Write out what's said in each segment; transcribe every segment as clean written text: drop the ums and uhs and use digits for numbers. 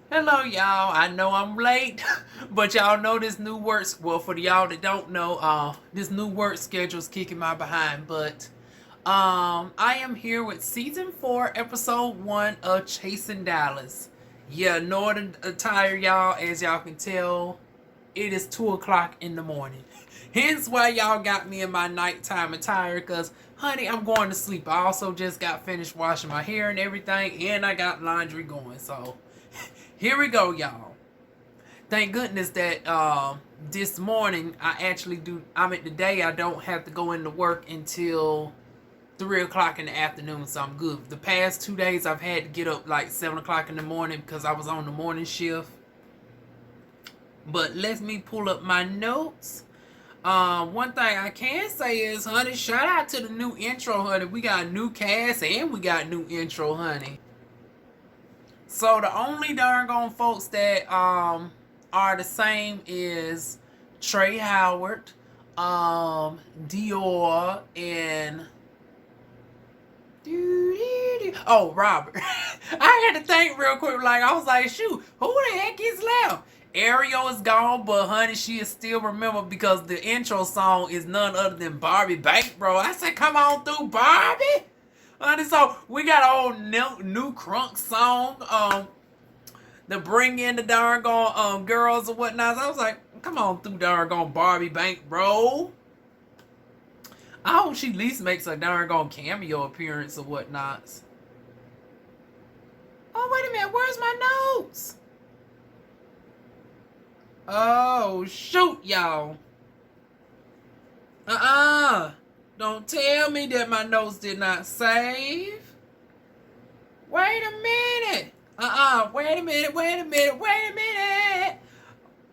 Hello, y'all. I know I'm late, but y'all know this new work. Well, for y'all that don't know, this new work schedule is kicking my behind. But I am here with season 4, episode 1 of Chasing Dallas. Yeah, Northern attire, y'all. As y'all can tell, it is 2 o'clock in the morning. Hence why y'all got me in my nighttime attire, cause honey, I'm going to sleep. I also just got finished washing my hair and everything, and I got laundry going. So here we go, y'all. Thank goodness that this morning I actually do. I'm at the day I don't have to go into work until 3 o'clock in the afternoon, so I'm good. The past 2 days I've had to get up like 7 o'clock in the morning because I was on the morning shift. But let me pull up my notes. One thing I can say is, honey, shout out to the new intro, honey. We got new cast and we got new intro, honey. So the only darn gone folks that are the same is Trey Howard, Dior, and Robert. I had to think real quick. Like I was like, shoot, who the heck is left? Ariel is gone, but honey, she is still remembered because the intro song is none other than Barbie Bank, bro. I said, come on through, Barbie. Honey, so we got a whole new crunk song. To bring in the darn gone girls or whatnot. So I was like, come on through darn gone Barbie Bank, bro. I hope she at least makes a darn gone cameo appearance or whatnots. Oh, wait a minute, where's my notes? Oh, shoot, y'all. Don't tell me that my notes did not save. Wait a minute. Wait a minute.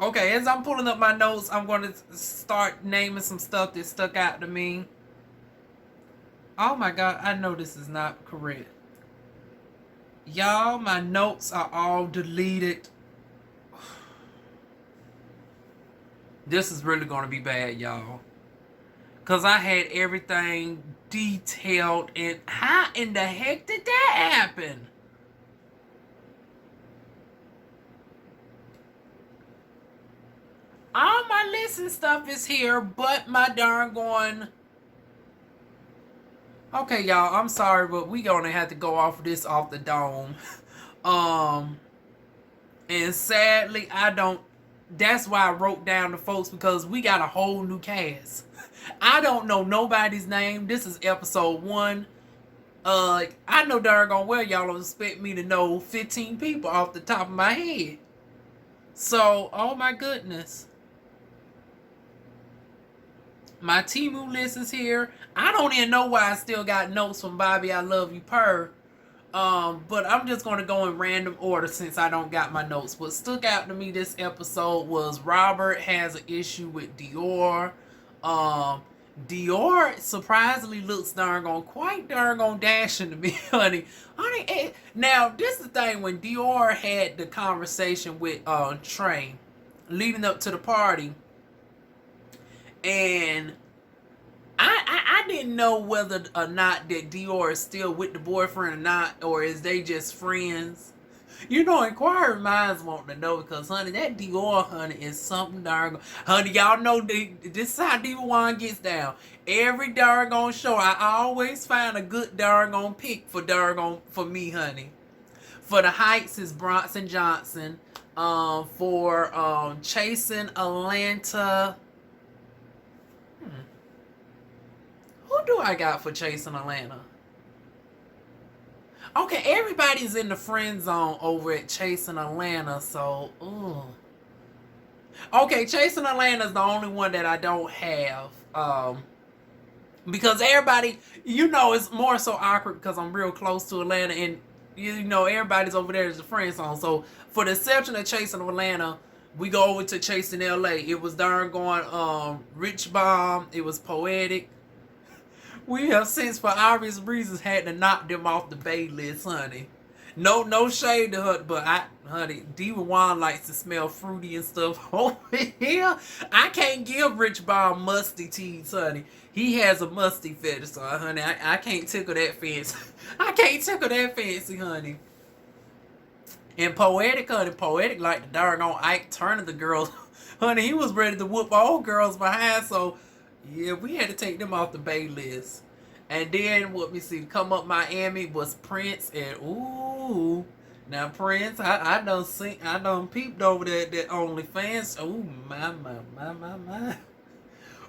Okay, as I'm pulling up my notes, I'm going to start naming some stuff that stuck out to me. Oh my God, I know this is not correct. Y'all, my notes are all deleted. This is really going to be bad, y'all. Because I had everything detailed, and how in the heck did that happen? All my listen stuff is here, but my darn going. Okay, y'all, I'm sorry, but we gonna have to go off of this off the dome. um, and sadly, I don't. That's why I wrote down the folks because we got a whole new cast. I don't know nobody's name. This is episode 1. I know darn well y'all don't expect me to know 15 people off the top of my head. So, oh my goodness. My Timu list is here. I don't even know why I still got notes from Bobby I Love You Per. But I'm just going to go in random order since I don't got my notes. What stuck out to me this episode was Robert has an issue with Dior. Dior surprisingly looks quite darn on dashing to me, honey. Now, this is the thing when Dior had the conversation with Trey leading up to the party. And I didn't know whether or not that Dior is still with the boyfriend or not, or is they just friends. Inquiring minds want to know because, honey, that Dior, honey, is something darn. Honey, y'all know this is how DivaWuan gets down. Every darn show, I always find a good darn pick for me, honey. For the Heights is Bronson Johnson. For Chasing Atlanta. Who do I got for Chasing Atlanta? Okay, everybody's in the friend zone over at Chasing Atlanta, so, Okay, Chasing Atlanta is the only one that I don't have. Because everybody, it's more so awkward because I'm real close to Atlanta and, everybody's over there as a friend zone. So, for the exception of Chasing Atlanta, we go over to Chasing LA. It was darn going Rich Bomb. It was Poetic. We have since, for obvious reasons, had to knock them off the Bay list, honey. No shade to her, but honey, DivaWuan likes to smell fruity and stuff over here. I can't give Rich Bomb musty teas, honey. He has a musty fetish, so honey, I can't tickle that fancy. I can't tickle that fancy, honey. And Poetic, honey, Poetic like the darn on Ike Turner, the girls. Honey, he was ready to whoop all girls behind, so yeah, we had to take them off the Bay list. And then what we see come up Miami was Prince and ooh. Now Prince, I done peeped over that OnlyFans. Ooh, my.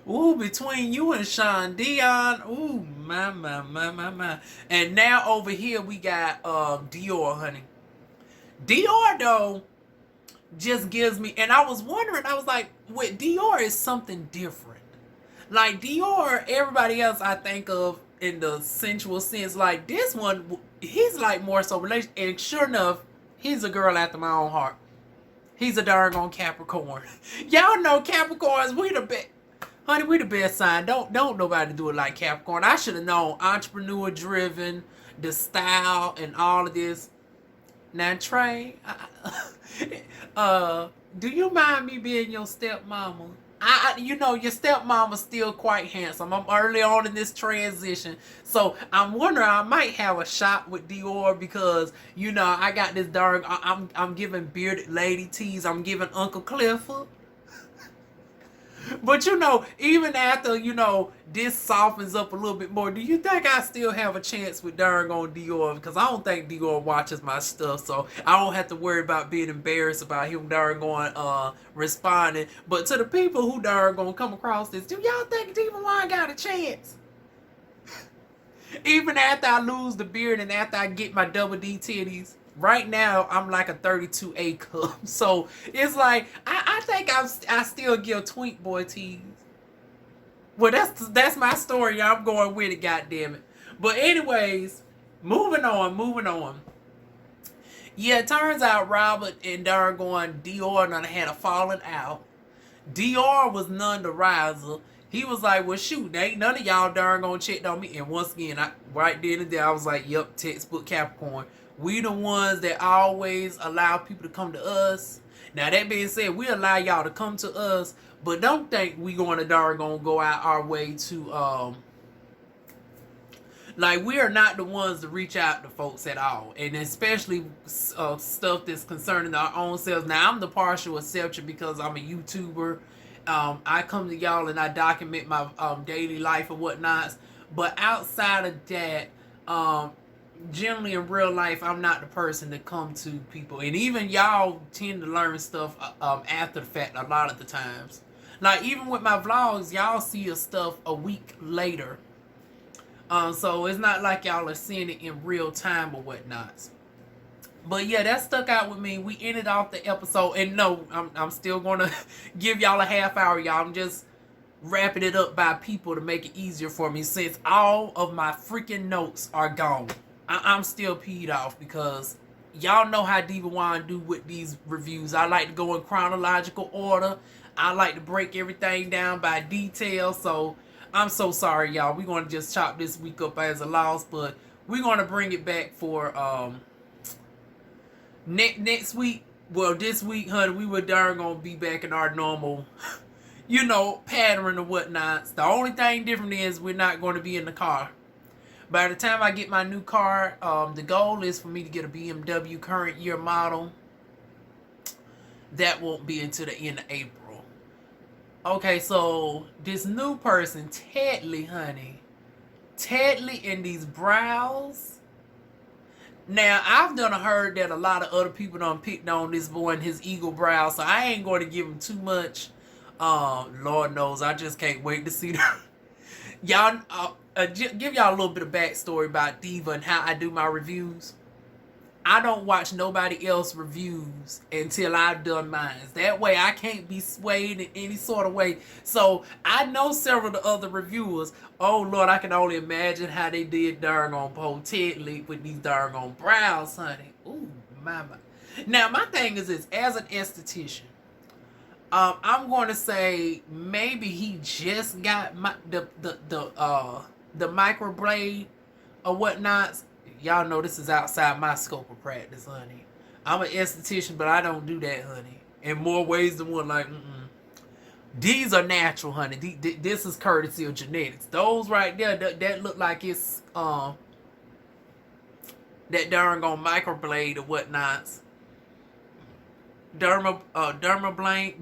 Ooh, between you and Sean Dion, ooh, my. And now over here we got Dior, honey. Dior though just gives me, and I was wondering, I was like, with Dior is something different. Like Dior, everybody else I think of in the sensual sense, like this one, he's like more so relation. And sure enough, he's a girl after my own heart. He's a darn on Capricorn. Y'all know Capricorns, we the best. Honey, we the best sign. Don't nobody do it like Capricorn. I should have known entrepreneur driven, the style and all of this. Now Trey, do you mind me being your stepmama? You know, your stepmama's still quite handsome. I'm early on in this transition, so I'm wondering I might have a shot with Dior because you know I got this dark. I'm giving bearded lady tease. I'm giving Uncle Clifford. But you know, even after, you know, this softens up a little bit more, do you think I still have a chance with darn on Dior? Because I don't think Dior watches my stuff, so I don't have to worry about being embarrassed about him darn going responding. But to the people who darn gonna come across this, do y'all think DivaWuan got a chance? Even after I lose the beard and after I get my double D titties, right now I'm like a 32A cup. So it's like I think I still give Twink Boy tease. Well, that's my story. I'm going with it, goddammit. But anyways, moving on. Yeah, it turns out Robert and Dargon Dior done had a falling out. Dior was none the riser. He was like, well, shoot, there ain't none of y'all darn gonna check on me. And once again, right then and there, I was like, yep, textbook Capricorn. We the ones that always allow people to come to us. Now, that being said, we allow y'all to come to us, but don't think we going to darn gonna go out our way to, like, we are not the ones to reach out to folks at all. And especially stuff that's concerning our own selves. Now, I'm the partial exception because I'm a YouTuber. I come to y'all and I document my daily life and whatnot. But outside of that, generally in real life, I'm not the person to come to people. And even y'all tend to learn stuff after the fact a lot of the times. Like, even with my vlogs, y'all see your stuff a week later. So it's not like y'all are seeing it in real time or whatnot. But yeah, that stuck out with me. We ended off the episode, and no, I'm still gonna give y'all a half hour, y'all. I'm just wrapping it up by people to make it easier for me since all of my freaking notes are gone. I'm still peed off because y'all know how DivaWuan do with these reviews. I like to go in chronological order. I like to break everything down by detail. So I'm so sorry, y'all. We're going to just chop this week up as a loss, but we're going to bring it back for next week. Well, this week, honey, we were darn going to be back in our normal, you know, pattern or whatnot. The only thing different is we're not going to be in the car. By the time I get my new car, the goal is for me to get a BMW current year model. That won't be until the end of April. Okay, so this new person, Tedley, honey. Tedley in these brows. Now, I've done heard that a lot of other people done picked on this boy and his eagle brows, so I ain't going to give him too much. Lord knows, I just can't wait to see them. Y'all, give y'all a little bit of backstory about Diva and how I do my reviews. I don't watch nobody else reviews until I've done mine. That way I can't be swayed in any sort of way. So I know several of the other reviewers. Oh Lord, I can only imagine how they did darn on Poe Tedley with these darn on brows, honey. Ooh, mama. Now my thing is this, as an esthetician, I'm going to say maybe he just got the microblade or whatnot. Y'all know this is outside my scope of practice, honey. I'm an esthetician, but I don't do that, honey. In more ways than one, like, These are natural, honey. This is courtesy of genetics. Those right there, that look like it's, that darn on microblade or whatnot. Dermablane,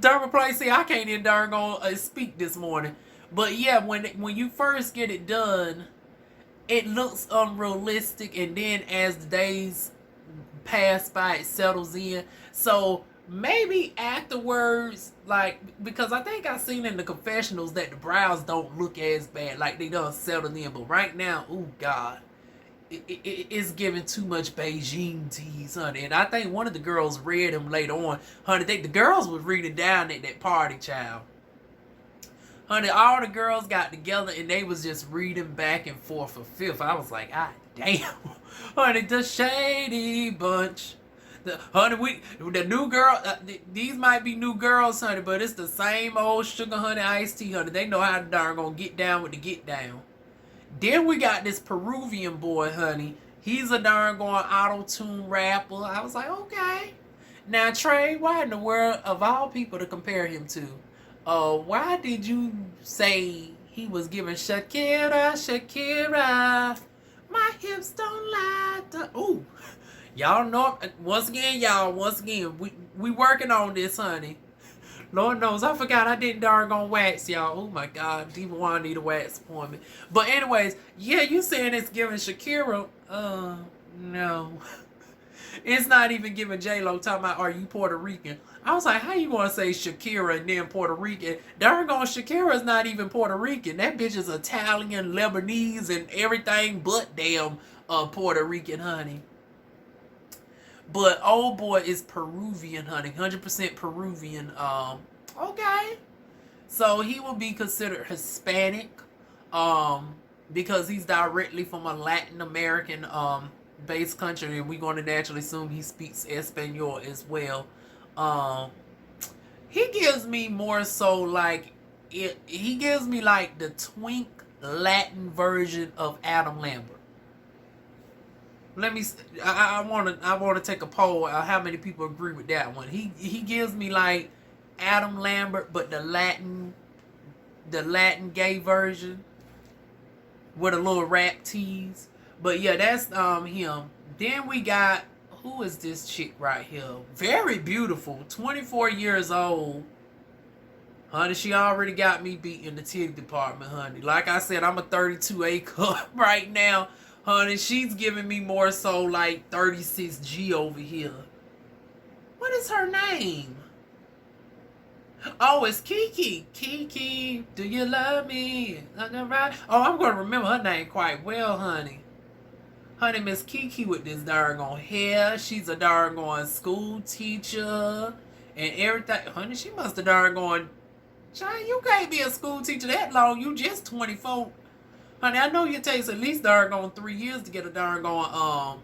Dermaplane. See, I can't even darn speak this morning. But yeah, when you first get it done, it looks unrealistic, and then as the days pass by, it settles in. So maybe afterwards, like, because I think I seen in the confessionals that the brows don't look as bad, like they done settled in. But right now, oh God, it's giving too much Beijing tease, honey. And I think one of the girls read them later on, honey. The girls was reading down at that party, child. Honey, all the girls got together and they was just reading back and forth for fifth. I was like, ah, damn. Honey, the shady bunch. The new girl, these might be new girls, honey, but it's the same old sugar honey iced tea, honey. They know how to darn gonna get down with the get down. Then we got this Peruvian boy, honey. He's a darn going auto-tune rapper. I was like, okay. Now, Trey, why in the world, of all people to compare him to, why did you say he was giving Shakira, Shakira? My hips don't lie. Ooh, y'all know. Once again, we working on this, honey. Lord knows, I forgot I didn't darn wax, y'all. Oh my God, DivaWuan need a wax appointment. But anyways, yeah, you saying it's giving Shakira? No. It's not even giving J-Lo talking about, are you Puerto Rican? I was like, how you gonna say Shakira and then Puerto Rican? Darn gone, Shakira's not even Puerto Rican. That bitch is Italian, Lebanese, and everything but damn Puerto Rican, honey. But old boy is Peruvian, honey. 100% Peruvian. Okay. So he will be considered Hispanic. Because he's directly from a Latin American based country, and we're going to naturally assume he speaks Espanol as well. He gives me more so like he gives me like the twink Latin version of Adam Lambert. Let me. I want to take a poll. How many people agree with that one? He gives me like Adam Lambert, but the Latin gay version with a little rap tease. But yeah, that's him. Then we got, who is this chick right here? Very beautiful, 24 years old. Honey, she already got me beat in the titty department, honey. Like I said, I'm a 32A cup right now. Honey, she's giving me more so like 36G over here. What is her name? Oh, it's Kiki. Kiki, do you love me? Oh, I'm going to remember her name quite well, honey. Honey, Miss Kiki with this darn hair. She's a darn school teacher and everything. Honey, she must have darn child, you can't be a school teacher that long. You just 24. Honey, I know it takes at least darn 3 years to get a darn a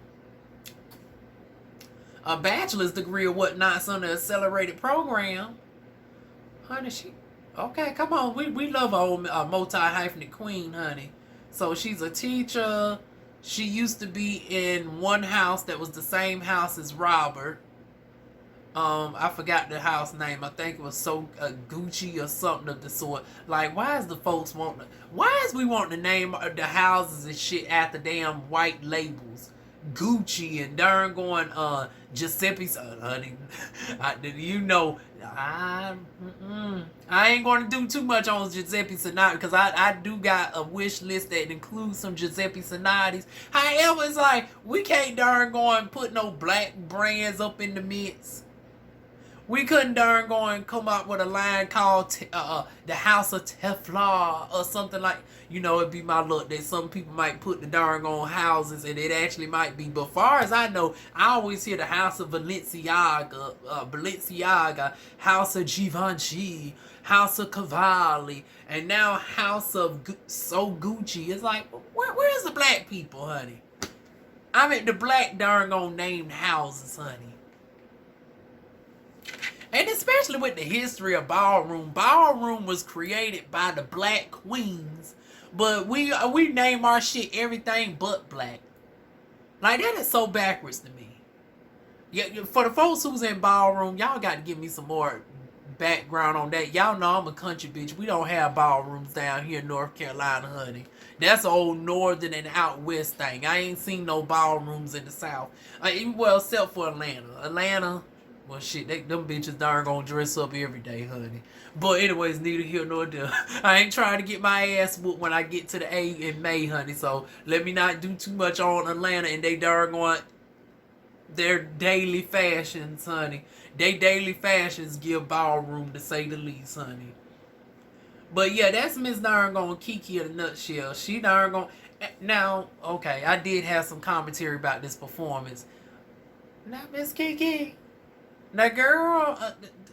bachelor's degree or whatnot, so on the accelerated program. Honey, okay, come on. We love our old multi-hyphenate queen, honey. So she's a teacher. She used to be in one house that was the same house as Robert. I forgot the house name. I think it was Gucci or something of the sort. Like, why is we wanting to name the houses and shit after damn white labels? Gucci and darn Giuseppe's, honey. You know, I ain't going to do too much on Giuseppe Sonati because I do got a wish list that includes some Giuseppe Sonatis. However, it's like we can't darn put no black brands up in the mix. We couldn't darn come up with a line called the House of Teflon or something like, it'd be my luck that some people might put the darn houses and it actually might be. But far as I know, I always hear the House of Balenciaga, House of Givenchy, House of Cavalli, and now House of Gucci. It's like, where's the black people, honey? I mean, the black darn named houses, honey. And especially with the history of ballroom. Ballroom was created by the black queens. But we name our shit everything but black. Like, that is so backwards to me. Yeah, for the folks who's in ballroom, y'all got to give me some more background on that. Y'all know I'm a country bitch. We don't have ballrooms down here in North Carolina, honey. That's an old northern and out west thing. I ain't seen no ballrooms in the South. Well, except for Atlanta. Well, shit, them bitches darn gonna dress up every day, honey. But anyways, neither here nor there. I ain't trying to get my ass whooped when I get to the A in May, honey. So let me not do too much on Atlanta and they darn going their daily fashions, honey. They daily fashions give ballroom, to say the least, honey. But yeah, that's Miss Darn gonna Kiki in a nutshell. She darn gonna now. Okay, I did have some commentary about this performance. Now, Miss Kiki, now girl,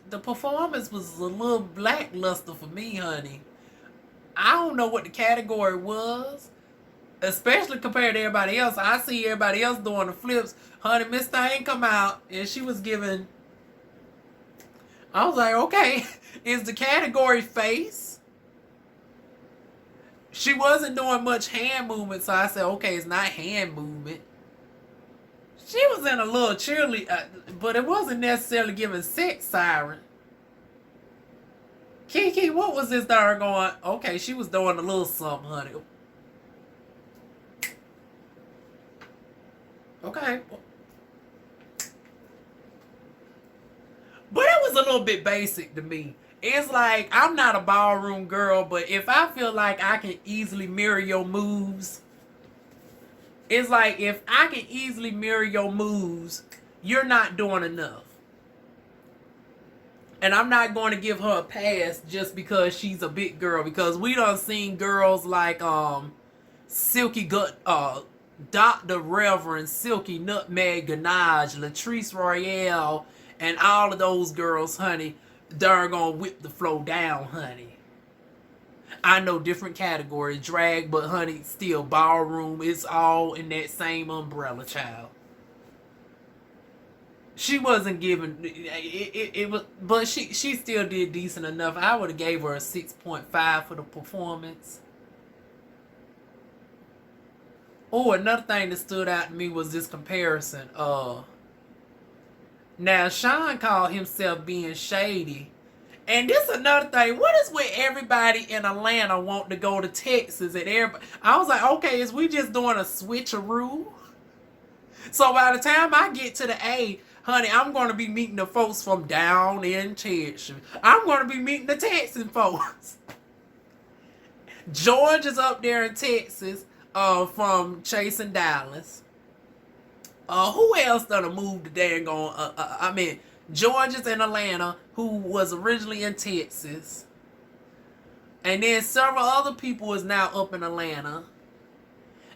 the performance was a little lackluster for me, honey. I don't know what the category was, especially compared to everybody else. I see everybody else doing the flips. Honey, Miss Thing come out and she was giving. I was like, okay, is the category face? She wasn't doing much hand movement, so I said, okay, it's not hand movement. She was in a little cheerleader, but it wasn't necessarily giving sex siren. Kiki, what was this darn going? Okay, she was doing a little something, honey. Okay. But it was a little bit basic to me. It's like, I'm not a ballroom girl, but if I feel like I can easily mirror your moves, it's like, if I can easily mirror your moves, you're not doing enough. And I'm not going to give her a pass just because she's a big girl, because we done seen girls like Silky Gut, Dr. Reverend, Silky Nutmeg Ganache, Latrice Royale, and all of those girls, honey, they're gonna whip the flow down, honey. I know different categories, drag, but honey, still ballroom, it's all in that same umbrella, child. She wasn't giving it was, but she still did decent enough. I would have gave her a 6.5 for the performance. Oh, another thing that stood out to me was this comparison. Now Sean called himself being shady. And this is another thing. What is with everybody in Atlanta wanting to go to Texas and everybody? I was like, okay, is we just doing a switcheroo? So by the time I get to the A, honey, I'm going to be meeting the folks from down in Texas. I'm going to be meeting the Texan folks. George is up there in Texas from Chasing Dallas. Who else done a move to dang on? George is in Atlanta, who was originally in Texas. And then several other people is now up in Atlanta.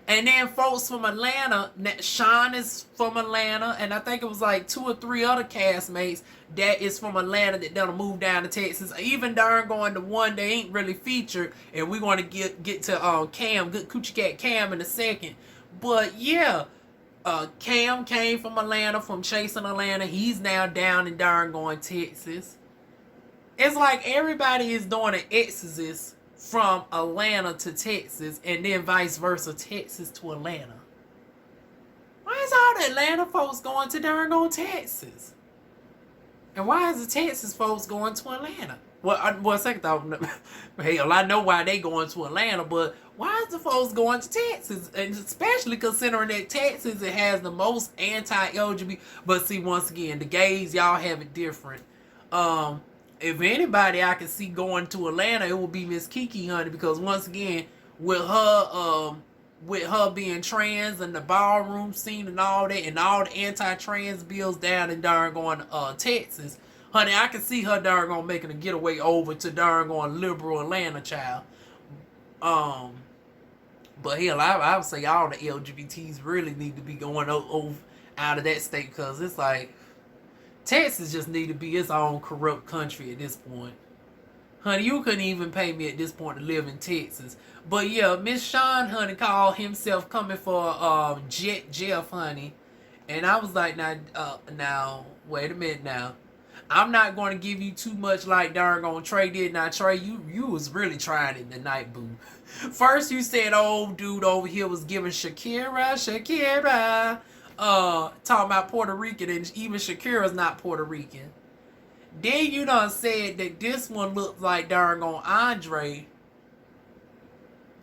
And then folks from Atlanta, Sean is from Atlanta, and I think it was like 2 or 3 other castmates that is from Atlanta that done move down to Texas. Even darn going to one they ain't really featured, and we're going to get to Cam, Good Coochie Cat Cam in a second. But yeah, Cam came from Atlanta, from Chasing Atlanta. He's now down in darn going Texas. It's like everybody is doing an exorcist from Atlanta to Texas, and then vice versa, Texas to Atlanta. Why is all the Atlanta folks going to darn go Texas? And why is the Texas folks going to Atlanta? Well, second thought, hell, I know why they going to Atlanta, but why is the folks going to Texas? And especially considering that Texas, it has the most anti-LGBT. But see, once again, the gays, y'all have it different. If anybody I can see going to Atlanta, it will be Miss Kiki, honey, because once again, with her being trans and the ballroom scene and all that, and all the anti-trans bills down in darn going Texas, honey, I can see her darn going making a getaway over to darn going liberal Atlanta, child. But hell, I would say all the LGBTs really need to be going over out of that state, because it's like Texas just need to be its own corrupt country at this point. Honey, you couldn't even pay me at this point to live in Texas. But yeah, Miss Sean, honey, called himself coming for Jet Jeff, honey. And I was like, now, wait a minute now. I'm not going to give you too much like darn on Trey did. Now, Trey, you was really trying it tonight, boo. First, you said old dude over here was giving Shakira. Talking about Puerto Rican, and even Shakira's not Puerto Rican. Then you done said that this one looks like darn on Andre.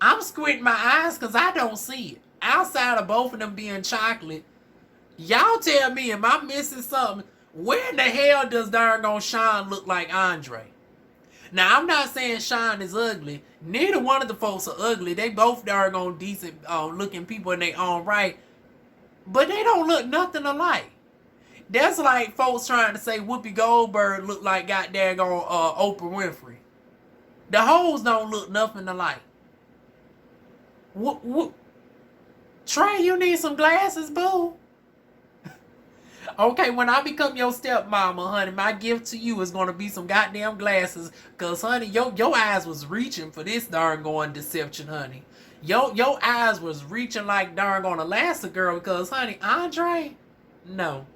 I'm squinting my eyes because I don't see it. Outside of both of them being chocolate, y'all tell me, am I missing something? Where in the hell does darn gone Sean look like Andre? Now, I'm not saying Sean is ugly. Neither one of the folks are ugly. They both darn gone decent looking people in their own right. But they don't look nothing alike. That's like folks trying to say Whoopi Goldberg look like goddamn Oprah Winfrey. The hoes don't look nothing alike. What? Trey, you need some glasses, boo. Okay, when I become your stepmama, honey, my gift to you is gonna be some goddamn glasses. Cause honey, your eyes was reaching for this darn going deception, honey. Your eyes was reaching like darn going Elastigirl. Cause honey, Andre, no.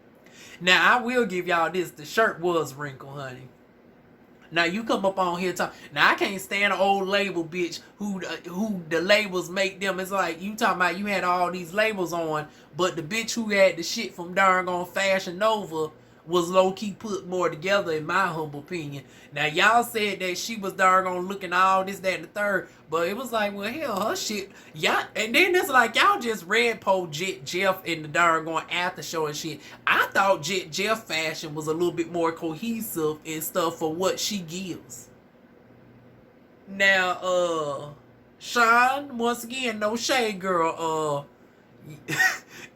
Now I will give y'all this. The shirt was wrinkled, honey. Now you come up on here talking. Now I can't stand an old label bitch who the labels make them. It's like you talking about you had all these labels on, but the bitch who had the shit from darn on Fashion Nova was low key put more together in my humble opinion. Now y'all said that she was darn on looking all this, that, and the third, but it was like, well hell, her shit, y'all, and then it's like y'all just red pole Jet Jeff in the darn going after show and shit. I thought Jet Jeff fashion was a little bit more cohesive and stuff for what she gives. Now, Sean, once again, no shade, girl.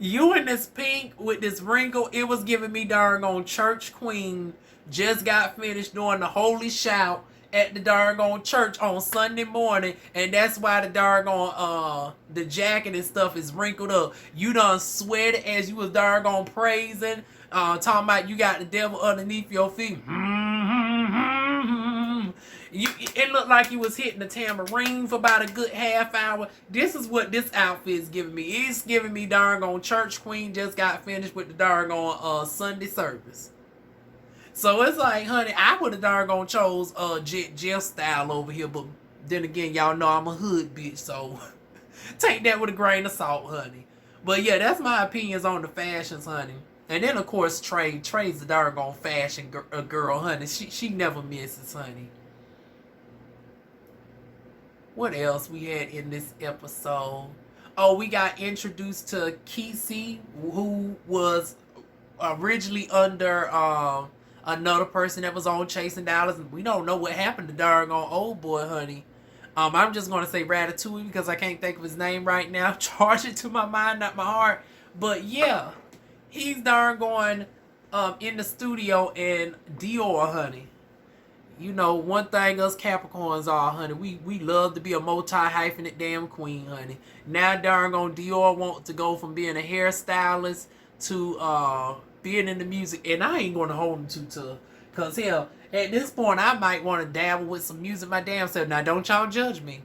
You in this pink with this wrinkle, it was giving me darn on church queen. Just got finished doing the holy shout at the darn on church on Sunday morning, and that's why the darn on the jacket and stuff is wrinkled up. You done sweated as you was darn on praising, talking about you got the devil underneath your feet. It looked like you was hitting the tambourine for about a good half hour. This is what this outfit is giving me. It's giving me darn on church queen just got finished with the darn on Sunday service. So it's like, honey, I would have darn on chose Jeff style over here, but then again, y'all know I'm a hood bitch, so take that with a grain of salt, honey. But yeah, that's my opinions on the fashions, honey. And then of course Trey's the darn on fashion girl, honey. She never misses, honey. What else we had in this episode? Oh, we got introduced to Kesey, who was originally under another person that was on Chasing Dollars. And we don't know what happened to darn on old boy, honey. I'm just going to say Ratatouille because I can't think of his name right now. Charge it to my mind, not my heart. But yeah, he's darn going in the studio and Dior, honey. You know, one thing us Capricorns are, honey, we love to be a multi-hyphenate damn queen, honey. Now darn on Dior want to go from being a hairstylist to being in the music, and I ain't going to hold him too tough. Because hell, at this point, I might want to dabble with some music my damn self. Now, don't y'all judge me.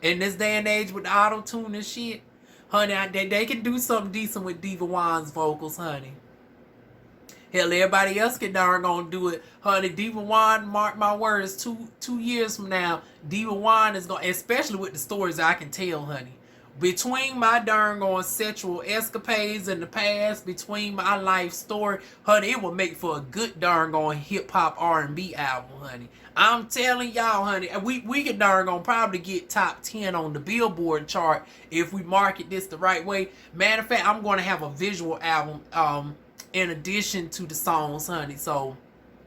In this day and age with auto-tune and shit, honey, they can do something decent with DivaWuan's vocals, honey. Hell, everybody else can darn gonna do it. Honey, DivaWuan, mark my words, two years from now, DivaWuan is gonna, especially with the stories I can tell, honey. Between my darn going sexual escapades in the past, between my life story, honey, it will make for a good darn going hip-hop R&B album, honey. I'm telling y'all, honey, we can darn gonna probably get top 10 on the Billboard chart if we market this the right way. Matter of fact, I'm gonna have a visual album, in addition to the songs, honey. So,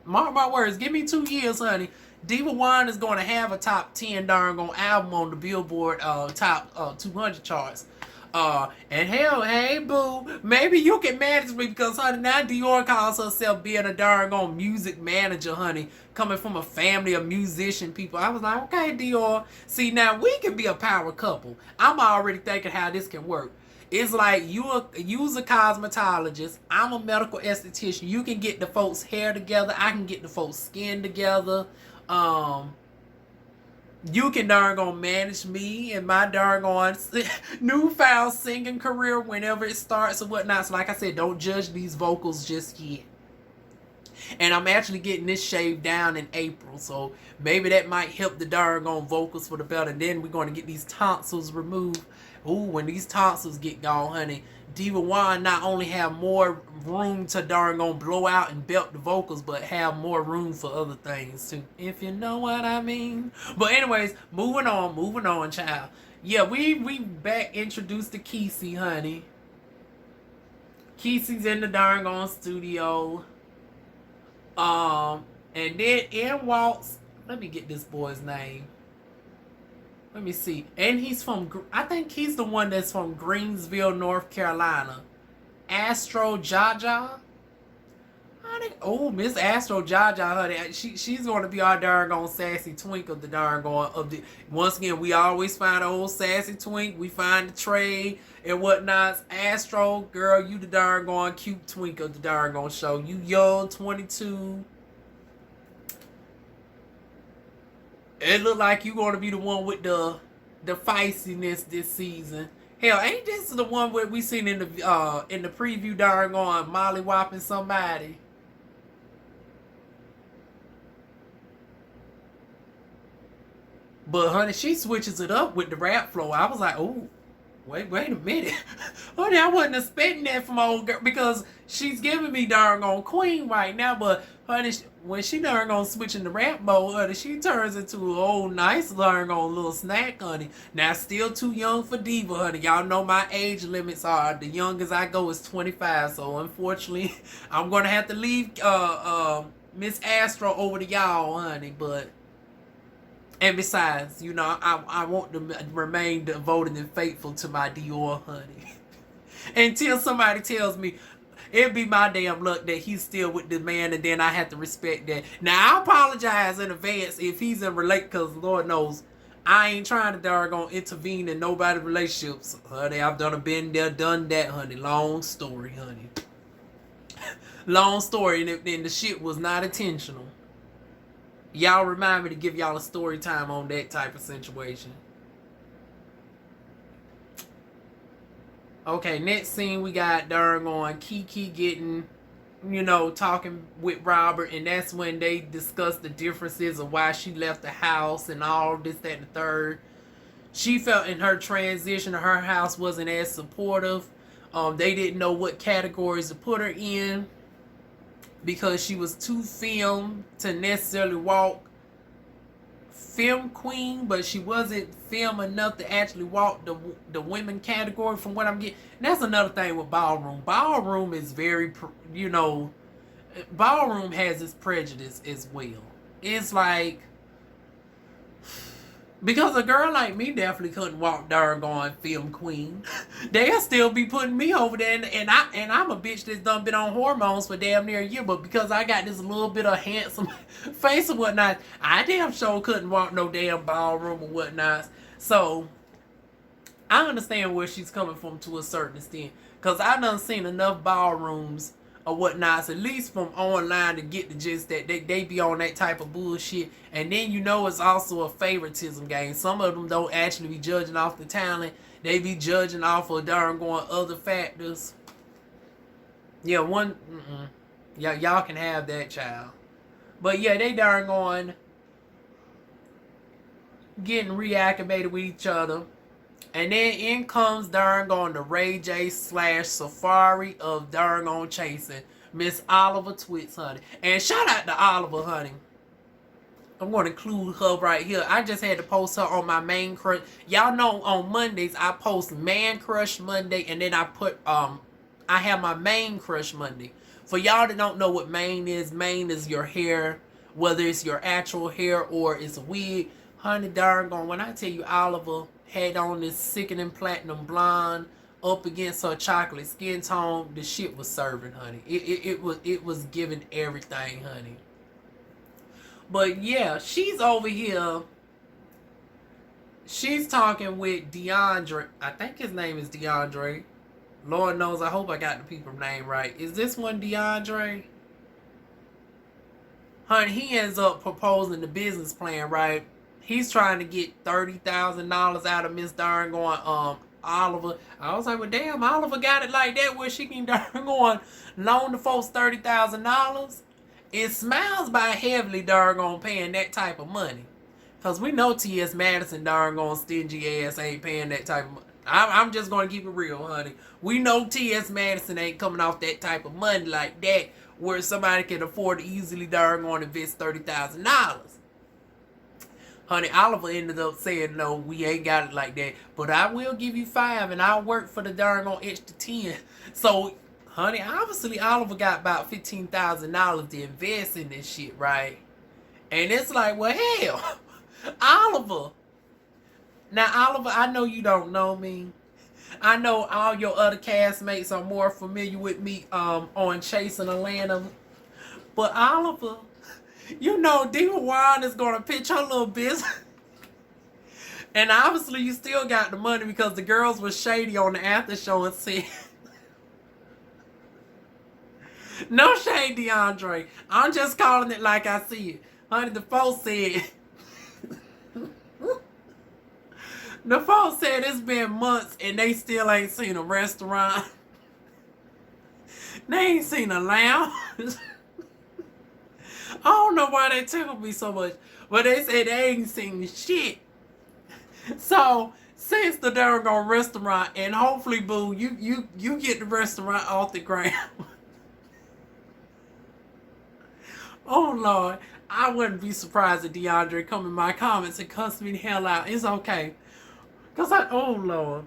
mark my words, give me 2 years, honey. DivaWuan is going to have a top 10 darn on album on the Billboard top 200 charts. And hell, hey boo, maybe you can manage me because, honey, now Dior calls herself being a darn on music manager, honey, coming from a family of musician people. I was like, okay, Dior. See, now we can be a power couple. I'm already thinking how this can work. It's like you's a cosmetologist. I'm a medical esthetician. You can get the folks' hair together. I can get the folks' skin together. You can darn gonna manage me and my darn on newfound singing career whenever it starts or whatnot. So like I said, don't judge these vocals just yet. And I'm actually getting this shaved down in April, so maybe that might help the darn on vocals for the better. And then we're going to get these tonsils removed. Ooh, when these tonsils get gone, honey, DivaWuan not only have more room to darn on blow out and belt the vocals, but have more room for other things too, if you know what I mean. But anyways, moving on, child. Yeah, we back introduced to Kesey, honey. Kesey's in the darn on studio. Um, and then in walks. Let me get this boy's name. Let me see. And he's from. I think he's the one that's from Greensville, North Carolina. Astro Jaja. Oh, Miss Astro Jaja, honey, she's going to be our darn on sassy twink of the darn of the. Once again, we always find an old sassy twink. We find the trade and whatnot. Astro, girl, you the darn cute twink of the darn show. You young, 22. It look like you going to be the one with the feistiness this season. Hell, ain't this the one where we seen in the preview darn on Molly whopping somebody? But honey, she switches it up with the rap flow. I was like, oh, wait a minute. Honey, I wasn't expecting that from old girl because she's giving me darn on queen right now. But honey, when she darn on switching the rap mode, honey, she turns into an old nice darn on little snack, honey. Now still too young for diva, honey. Y'all know my age limits are the youngest I go is 25. So unfortunately, I'm gonna have to leave Miss Astro over to y'all, honey. But and besides, you know, I want to remain devoted and faithful to my Dior, honey. Until somebody tells me, it'd be my damn luck that he's still with the man, and then I have to respect that. Now, I apologize in advance if he's in because Lord knows, I ain't trying to darn intervene in nobody's relationships, honey. I've been there, done that, honey. Long story, honey. Long story, and the shit was not intentional. Y'all remind me to give y'all a story time on that type of situation. Okay, next scene we got darn on Kiki getting, you know, talking with Robert, and that's when they discuss the differences of why she left the house and all this, that, and the third. She felt in her transition, her house wasn't as supportive. They didn't know what categories to put her in, because she was too femme to necessarily walk film queen, but she wasn't film enough to actually walk the women category from what I'm getting. And that's another thing with ballroom. Ballroom is very, you know, ballroom has its prejudice as well. It's like, because a girl like me definitely couldn't walk darn film queen. They'll still be putting me over there, and I'm a bitch that's done been on hormones for damn near a year. But because I got this little bit of handsome face and whatnot, I damn sure couldn't walk no damn ballroom or whatnot. So I understand where she's coming from to a certain extent, because I done seen enough ballrooms or whatnot, at least from online, to get the gist that they be on that type of bullshit. And then you know it's also a favoritism game. Some of them don't actually be judging off the talent. They be judging off of darn other factors. Yeah, y'all can have that, child. But yeah, they darn getting reactivated with each other. And then in comes the Ray J / Safari of chasing Miss Oliver Twits, honey. And shout out to Oliver, honey. I'm going to include her right here. I just had to post her on my main crush. Y'all know on Mondays I post Man Crush Monday, and then I put I have my main crush Monday. For y'all that don't know what mane is your hair, whether it's your actual hair or it's a wig. Honey, when I tell you Oliver had on this sickening platinum blonde up against her chocolate skin tone, the shit was serving, honey. It was giving everything, honey. But yeah, she's over here. She's talking with DeAndre. I think his name is DeAndre. Lord knows, I hope I got the people's name right. Is this one DeAndre? Honey, he ends up proposing the business plan, right? He's trying to get $30,000 out of Miss Oliver. I was like, well, damn, Oliver got it like that where she can loan the folks $30,000. It smiles by heavily paying that type of money. Because we know T.S. Madison stingy ass ain't paying that type of money. I'm just going to keep it real, honey. We know T.S. Madison ain't coming off that type of money like that where somebody can afford to easily invest $30,000. Honey, Oliver ended up saying, no, we ain't got it like that. But I will give you $5 and I'll work for the extra $10. So, Honey, obviously Oliver got about $15,000 to invest in this shit, right? And it's like, well, hell, Oliver. Now, Oliver, I know you don't know me. I know all your other castmates are more familiar with me on Chasing Atlanta. But Oliver, you know DivaWuan is going to pitch her little business. And obviously you still got the money because the girls were shady on the after show and said, no shade, DeAndre. I'm just calling it like I see it. Honey, the folks said, the folks said it's been months and they still ain't seen a restaurant. They ain't seen a lounge. I don't know why they tickled me so much. But they said they ain't seen shit. So, since the darn restaurant, and hopefully, boo, you get the restaurant off the ground. Oh, Lord. I wouldn't be surprised if DeAndre come in my comments and cuss me the hell out. It's okay. Because oh, Lord.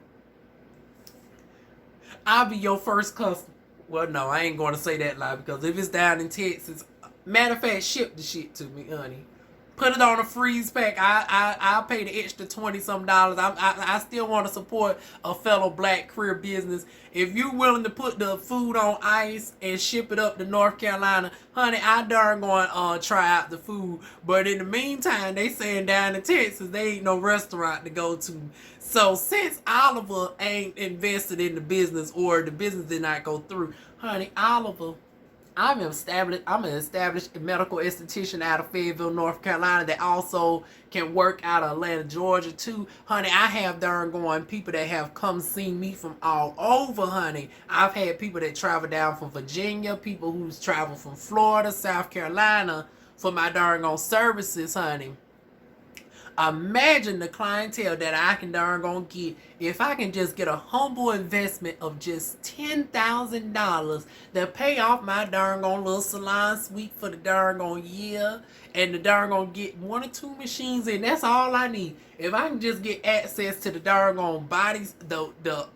I'll be your first customer. Well, no, I ain't going to say that lie because if it's down in Texas, matter of fact, ship the shit to me, honey. Put it on a freeze pack. I'll pay the extra $20-some. I still want to support a fellow black career business. If you're willing to put the food on ice and ship it up to North Carolina, honey, I darn going to try out the food. But in the meantime, they saying down in Texas, they ain't no restaurant to go to. So since Oliver ain't invested in the business or the business did not go through, honey, Oliver, I'm an established medical esthetician out of Fayetteville, North Carolina that also can work out of Atlanta, Georgia too. Honey, I have darn going people that have come see me from all over, honey. I've had people that travel down from Virginia, people who's traveled from Florida, South Carolina for my darn on services, honey. Imagine the clientele that I can darn gonna get if I can just get a humble investment of just $10,000 to pay off my darn gone little salon suite for the darn gone year, and the darn gonna get 1 or 2 machines in. That's all I need. If I can just get access to the darn gone bodies, the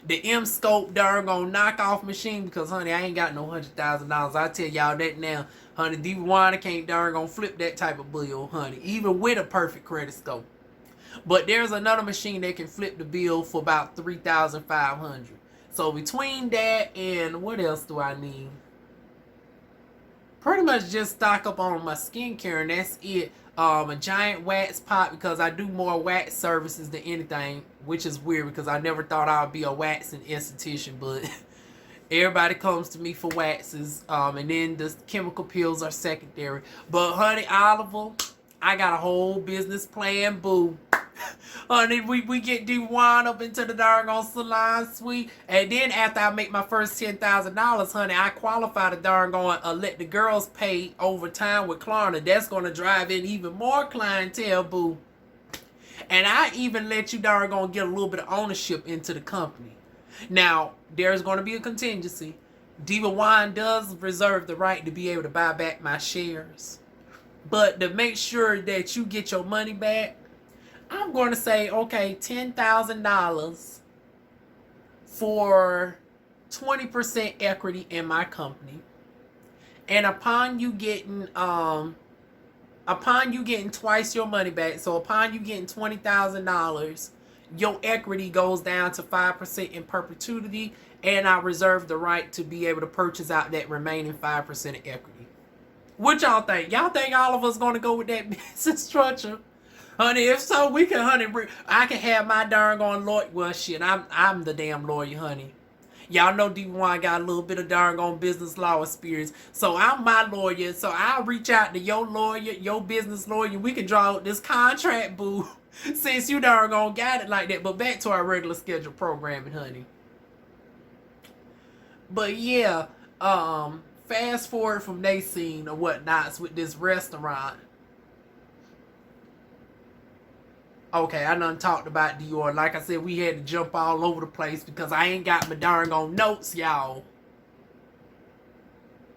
M-Scope darn gone knockoff machine, because honey, I ain't got no $100,000. I tell y'all that now. Honey, DivaWuan can't darn gonna flip that type of bill, honey, even with a perfect credit score. But there's another machine that can flip the bill for about $3,500. So between that and what else do I need? Pretty much just stock up on my skincare and that's it. A giant wax pot because I do more wax services than anything, which is weird because I never thought I'd be a waxing esthetician, but everybody comes to me for waxes, and then the chemical peels are secondary. But honey, Oliver, I got a whole business plan, boo. Honey, we get DivaWuan up into the darn salon suite, and then after I make my first $10,000, honey, I qualify to darn let the girls pay overtime with Klarna. That's gonna drive in even more clientele, boo. And I even let you darn get a little bit of ownership into the company. Now, there's going to be a contingency. DivaWuan does reserve the right to be able to buy back my shares. But to make sure that you get your money back, I'm going to say, okay, $10,000 for 20% equity in my company. And upon you getting twice your money back, so upon you getting $20,000, your equity goes down to 5% in perpetuity, and I reserve the right to be able to purchase out that remaining 5% of equity. What y'all think? Y'all think all of us going to go with that business structure? Honey, if so, we can, honey, I can have my darn gone lawyer. Well, shit, I'm the damn lawyer, honey. Y'all know DivaWuan got a little bit of darn gone business law experience. So I'm my lawyer. So I'll reach out to your lawyer, your business lawyer. We can draw out this contract, boo. Since you darn gone got it like that. But back to our regular scheduled programming, honey. But yeah, fast forward from they scene or whatnots with this restaurant. Okay, I done talked about Dior. Like I said, we had to jump all over the place because I ain't got my darn on notes, y'all.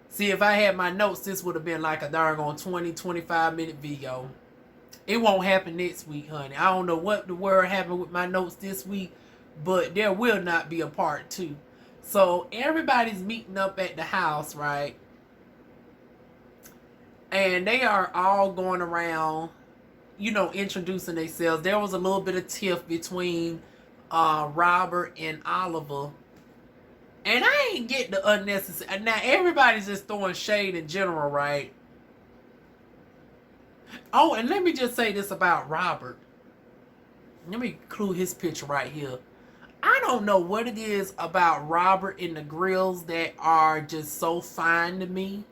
See, if I had my notes, this would have been like a darn on 20-25 minute video. It won't happen next week, honey. I don't know what the word happened with my notes this week, but there will not be a part 2. So everybody's meeting up at the house, right? And they are all going around, introducing themselves. There was a little bit of tiff between Robert and Oliver. And I ain't get the unnecessary. Now everybody's just throwing shade in general, right? Oh, and let me just say this about Robert. Let me clue his picture right here. I don't know what it is about Robert and the grills that are just so fine to me.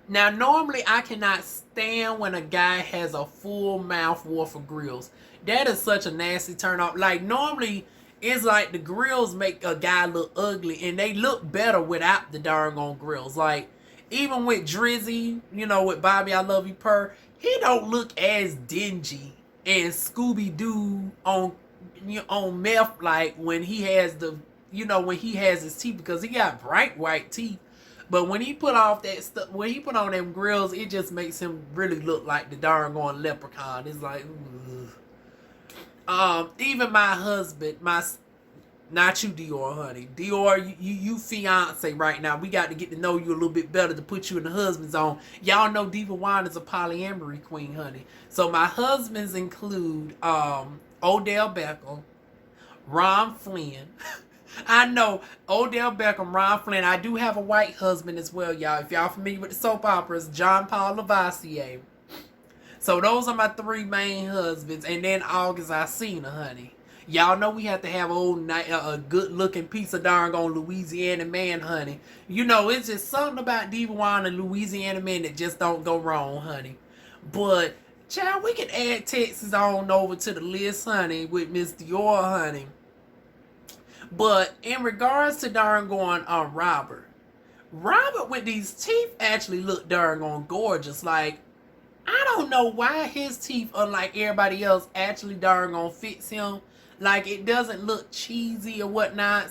Now, normally I cannot stand when a guy has a full mouth worth of grills. That is such a nasty turn off. Like, normally it's like the grills make a guy look ugly, and they look better without the darn on grills. Like, even with Drizzy, with Bobby I Love You Purr, he don't look as dingy and Scooby-Doo on meth, like when he has when he has his teeth, because he got bright white teeth. But when he put off that stuff, when he put on them grills, it just makes him really look like the darn on leprechaun. It's like, even my husband, not you, Dior, honey. Dior, you fiance right now. We got to get to know you a little bit better to put you in the husband zone. Y'all know DivaWuan is a polyamory queen, honey. So my husbands include Odell Beckham, Ron Flynn. I know Odell Beckham, Ron Flynn. I do have a white husband as well, y'all. If y'all familiar with the soap operas, John Paul Lavoisier. So those are my three main husbands. And then August Alsina, honey. Y'all know we have to have a good looking piece of darn on Louisiana man, honey. It's just something about DivaWuan and Louisiana men that just don't go wrong, honey. But, child, we can add Texas on over to the list, honey, with Miss Dior, honey. But in regards to darn going on Robert with these teeth actually look darn on gorgeous. Like, I don't know why his teeth, unlike everybody else, actually darn on fits him. Like, it doesn't look cheesy or whatnot.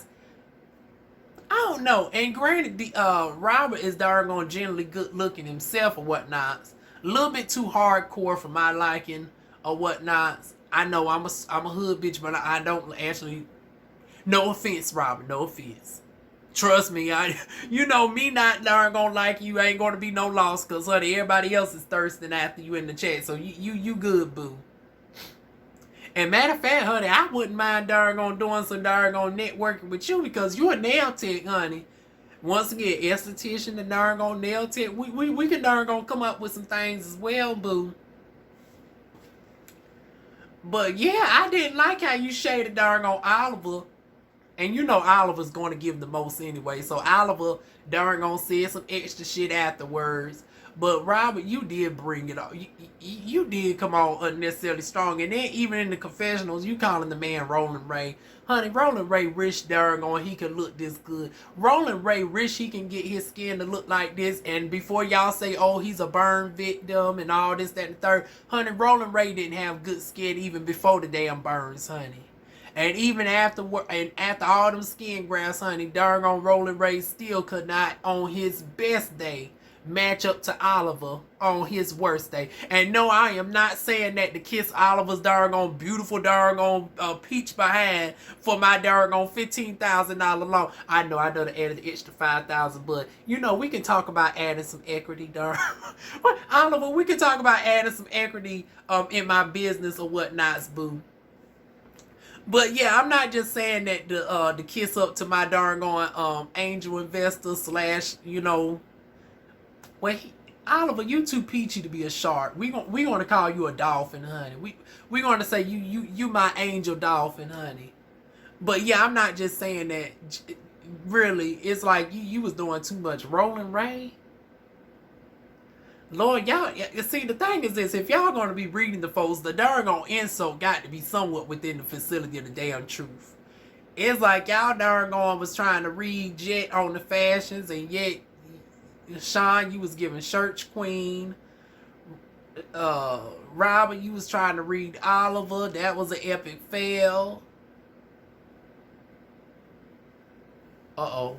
I don't know. And granted, Robert is darn on generally good looking himself or whatnot. A little bit too hardcore for my liking or whatnot. I know I'm a hood bitch, but I don't actually. No offense, Robert. No offense. Trust me, me not darn gonna like you ain't gonna be no loss, cause honey, everybody else is thirsting after you in the chat. So you good, boo. And matter of fact, honey, I wouldn't mind darn on doing some darn on networking with you, because you a nail tech, honey. Once again, esthetician and darn on nail tech. We can darn gonna come up with some things as well, boo. But yeah, I didn't like how you shaded darn on Oliver. And Oliver's going to give the most anyway. So Oliver darn gonna say some extra shit afterwards. But Robert, you did bring it up. You did come on unnecessarily strong. And then even in the confessionals, you calling the man Roland Ray. Honey, Roland Ray wish darn on he could look this good. Roland Ray wish he can get his skin to look like this. And before y'all say, oh, he's a burn victim and all this, that, and the third. Honey, Roland Ray didn't have good skin even before the damn burns, honey. And even after all them skin grafts, honey, darn on Roland Ray still could not, on his best day, match up to Oliver on his worst day. And no, I am not saying that to kiss Oliver's darn on beautiful darn on peach behind for my darn on $15,000 loan. I know I done added the extra $5,000, but we can talk about adding some equity, darn. Oliver, we can talk about adding some equity in my business or whatnots, boo. But yeah, I'm not just saying that to kiss up to my darn on angel investor / well, Oliver, you too peachy to be a shark. We gonna call you a dolphin, honey. We gonna say you my angel dolphin, honey. But yeah, I'm not just saying that. Really, it's like you was doing too much. Rolling Ray. Lord, y'all, see, the thing is this: if y'all gonna be reading the folks, the darn on insult got to be somewhat within the facility of the damn truth. It's like y'all darn on was trying to read Jet on the fashions, and yet, Sean, you was giving Church Queen. Robert, you was trying to read Oliver. That was an epic fail. Uh-oh.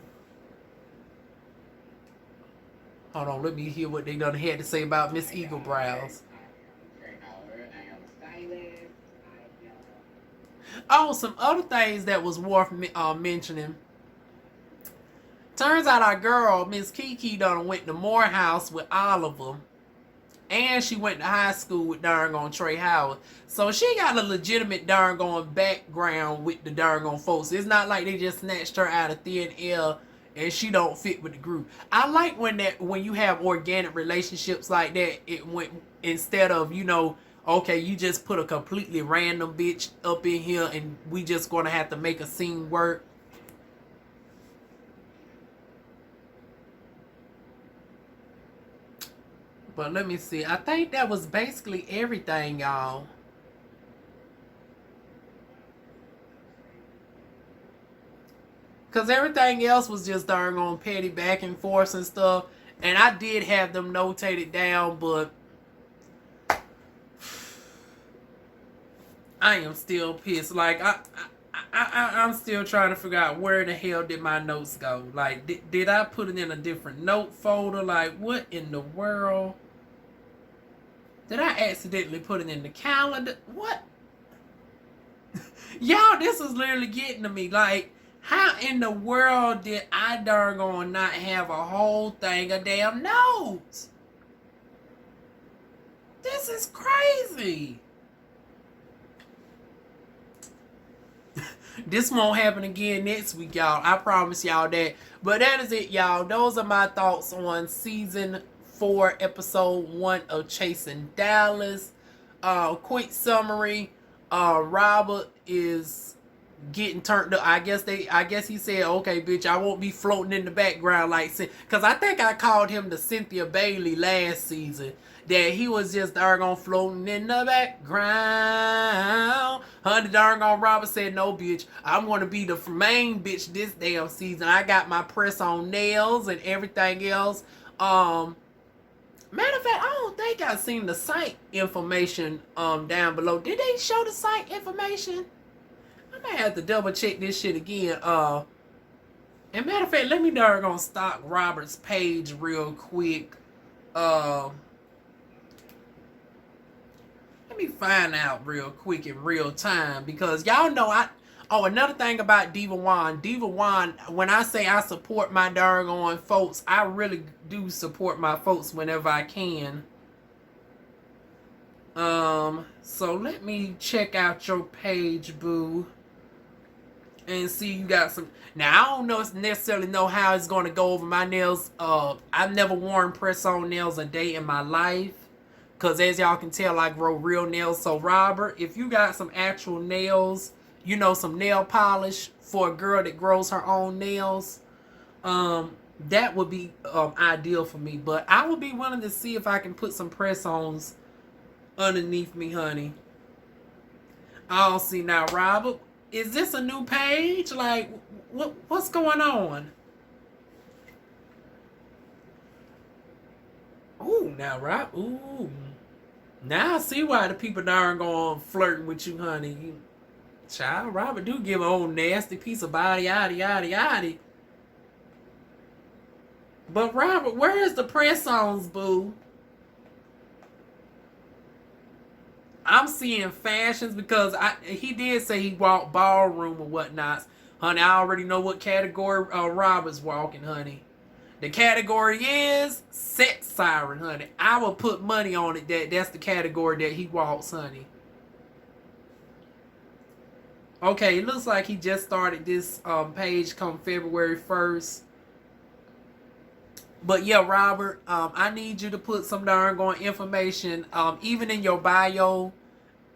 Hold on, let me hear what they done had to say about Miss Eagle Brows. Oh, some other things that was worth mentioning. Turns out our girl, Miss Kiki, done went to Morehouse with Oliver. And she went to high school with darn on Trey Howard. So she got a legitimate darn on background with the darn on folks. It's not like they just snatched her out of thin air and she don't fit with the group. I like when you have organic relationships like that, it went instead of, okay, you just put a completely random bitch up in here and we just gonna have to make a scene work. But let me see. I think that was basically everything, y'all. Because everything else was just darn on petty back and forth and stuff. And I did have them notated down, but I am still pissed. Like, I'm still trying to figure out where the hell did my notes go. Like, did I put it in a different note folder? Like, what in the world? Did I accidentally put it in the calendar? What? Y'all, this is literally getting to me. Like, how in the world did I darn not have a whole thing of damn notes? This is crazy. This won't happen again next week, y'all. I promise y'all that. But that is it, y'all. Those are my thoughts on season 4, episode 1 of Chasing Dallas. Quick summary. Robert is getting turned up. I guess he said, okay, bitch, I won't be floating in the background like, because I think I called him the Cynthia Bailey last season. That he was just darn floating in the background. Honey darn Robert said, no, bitch, I'm going to be the main bitch this damn season. I got my press on nails and everything else. Matter of fact, I don't think I've seen the site information down below. Did they show the site information? I might have to double check this shit again. And matter of fact, let me darn stalk Robert's page real quick. Let me find out real quick in real time, because y'all know another thing about DivaWuan. DivaWuan, when I say I support my darn folks, I really do support my folks whenever I can. So let me check out your page, boo, and see you got some. Now I don't necessarily know how it's going to go over my nails. I've never worn press-on nails a day in my life. Because as y'all can tell, I grow real nails. So, Robert, if you got some actual nails, some nail polish for a girl that grows her own nails, that would be ideal for me. But I would be willing to see if I can put some press-ons underneath me, honey. I'll see now, Robert. Is this a new page? Like, what's going on? Ooh, now, Rob. Ooh. Now I see why the people darn going flirting with you, honey. Child, Robert do give a old nasty piece of body, yada, yada, yada. But Robert, where is the press-ons, boo? I'm seeing fashions because he did say he walked ballroom or whatnot. Honey, I already know what category Robert's walking, honey. The category is sex siren, honey. I will put money on it that's the category that he walks, honey. Okay, it looks like he just started this page come February 1st. But yeah, Robert, I need you to put some darn information. Even in your bio,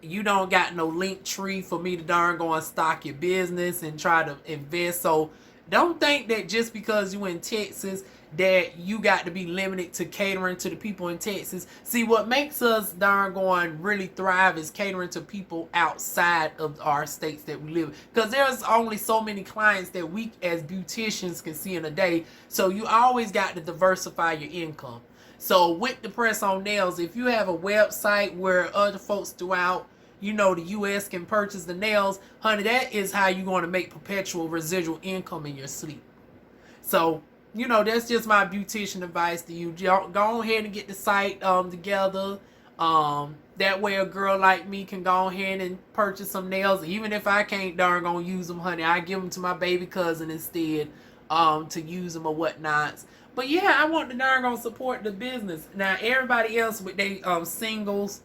you don't got no link tree for me to darn go and stock your business and try to invest. So don't think that just because you in Texas that you got to be limited to catering to the people in Texas. See, what makes us darn going really thrive is catering to people outside of our states that we live in. Because there's only so many clients that we as beauticians can see in a day. So you always got to diversify your income. So with the press on nails, if you have a website where other folks throughout, the U.S. can purchase the nails, honey, that is how you're going to make perpetual residual income in your sleep. So, that's just my beautician advice to you. Go ahead and get the site together. That way a girl like me can go ahead and purchase some nails. Even if I can't darn gonna use them, honey, I give them to my baby cousin instead. to use them or whatnot. But yeah, I want to darn gonna support the business. Now everybody else with they singles,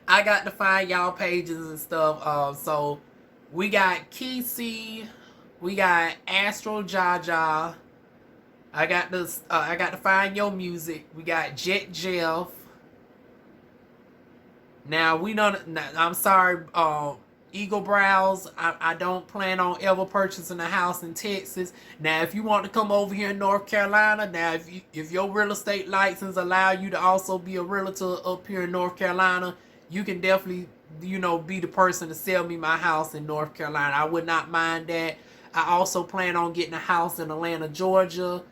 I got to find y'all pages and stuff. So we got Kesey, we got Astro Jaja. I got this. I got to find your music. We got Jet Jeff. Now we don't. I'm sorry, Eagle Brows. I don't plan on ever purchasing a house in Texas. Now, if you want to come over here in North Carolina, now if your real estate license allow you to also be a realtor up here in North Carolina, you can definitely be the person to sell me my house in North Carolina. I would not mind that. I also plan on getting a house in Atlanta, Georgia,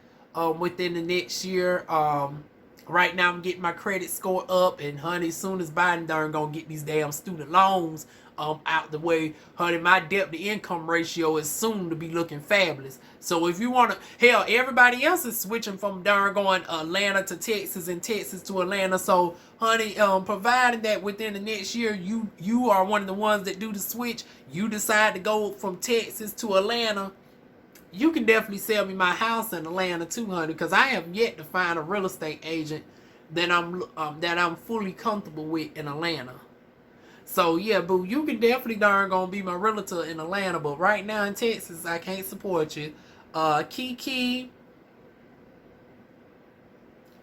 within the next year. Right now I'm getting my credit score up, and honey, as soon as Biden darn gonna get these damn student loans out the way, honey, my debt to income ratio is soon to be looking fabulous. So if you want to, hell, everybody else is switching from darn going Atlanta to Texas and Texas to Atlanta. So honey, provided that within the next year you are one of the ones that do the switch, you decide to go from Texas to Atlanta, you can definitely sell me my house in Atlanta too, honey, because I have yet to find a real estate agent that I'm fully comfortable with in Atlanta. So yeah, boo, you can definitely darn gonna be my realtor in Atlanta, but right now in Texas, I can't support you. Kiki,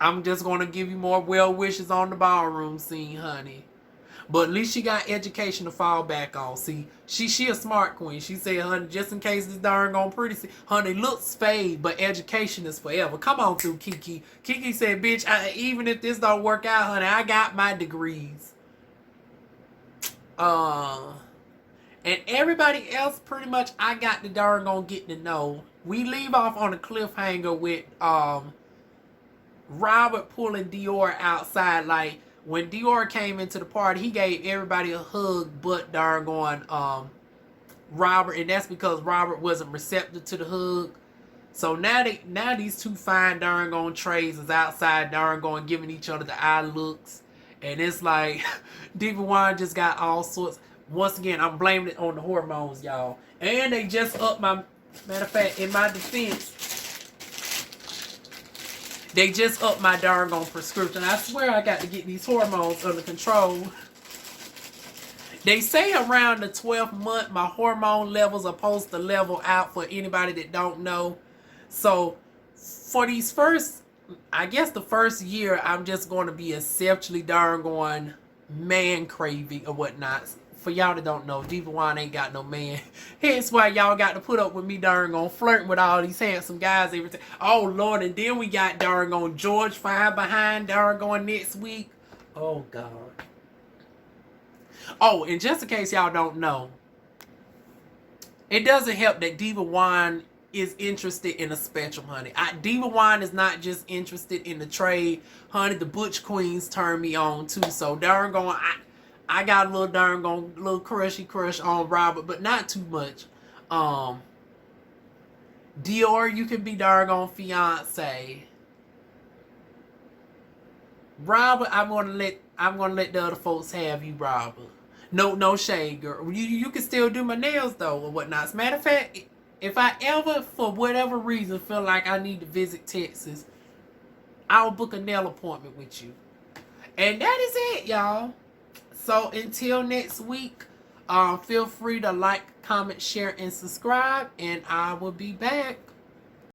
I'm just gonna give you more well wishes on the ballroom scene, honey. But at least she got education to fall back on. See, she a smart queen. She said, honey, just in case this darn gone pretty, honey, looks fade, but education is forever. Come on through, Kiki. Kiki said, bitch, even if this don't work out, honey, I got my degrees. And everybody else, pretty much, I got the darn gonna get to know. We leave off on a cliffhanger with Robert pulling Dior outside. Like, when Dior came into the party, he gave everybody a hug but darn going Robert, and that's because Robert wasn't receptive to the hug. So now these two fine darn gone trays is outside darn going giving each other the eye looks. And it's like DivaWuan just got all sorts. Once again, I'm blaming it on the hormones, y'all. And they just upped my, matter of fact, in my defense, they just upped my darn gone prescription. I swear I got to get these hormones under control. They say around the 12th month, my hormone levels are supposed to level out, for anybody that don't know. So for these first, I guess the first year, I'm just going to be exceptionally darn going man craving or whatnot. For y'all that don't know, DivaWuan ain't got no man. Hence why y'all got to put up with me darn on flirting with all these handsome guys every time. Oh Lord, and then we got darn on George Fine behind darn going next week. Oh God. Oh, and just in case y'all don't know, it doesn't help that DivaWuan is interested in a spectrum, honey. DivaWuan is not just interested in the trade, honey. The Butch Queens turn me on too. So darn going, I got a little darn going little crush on Robert, but not too much. Dior, you can be darn on fiance. Robert, I'm gonna let the other folks have you, Robert. No shade, girl. You can still do my nails though or whatnot. As a matter of fact, if I ever, for whatever reason, feel like I need to visit Texas, I'll book a nail appointment with you. And that is it, y'all. So until next week, feel free to like, comment, share, and subscribe, and I will be back.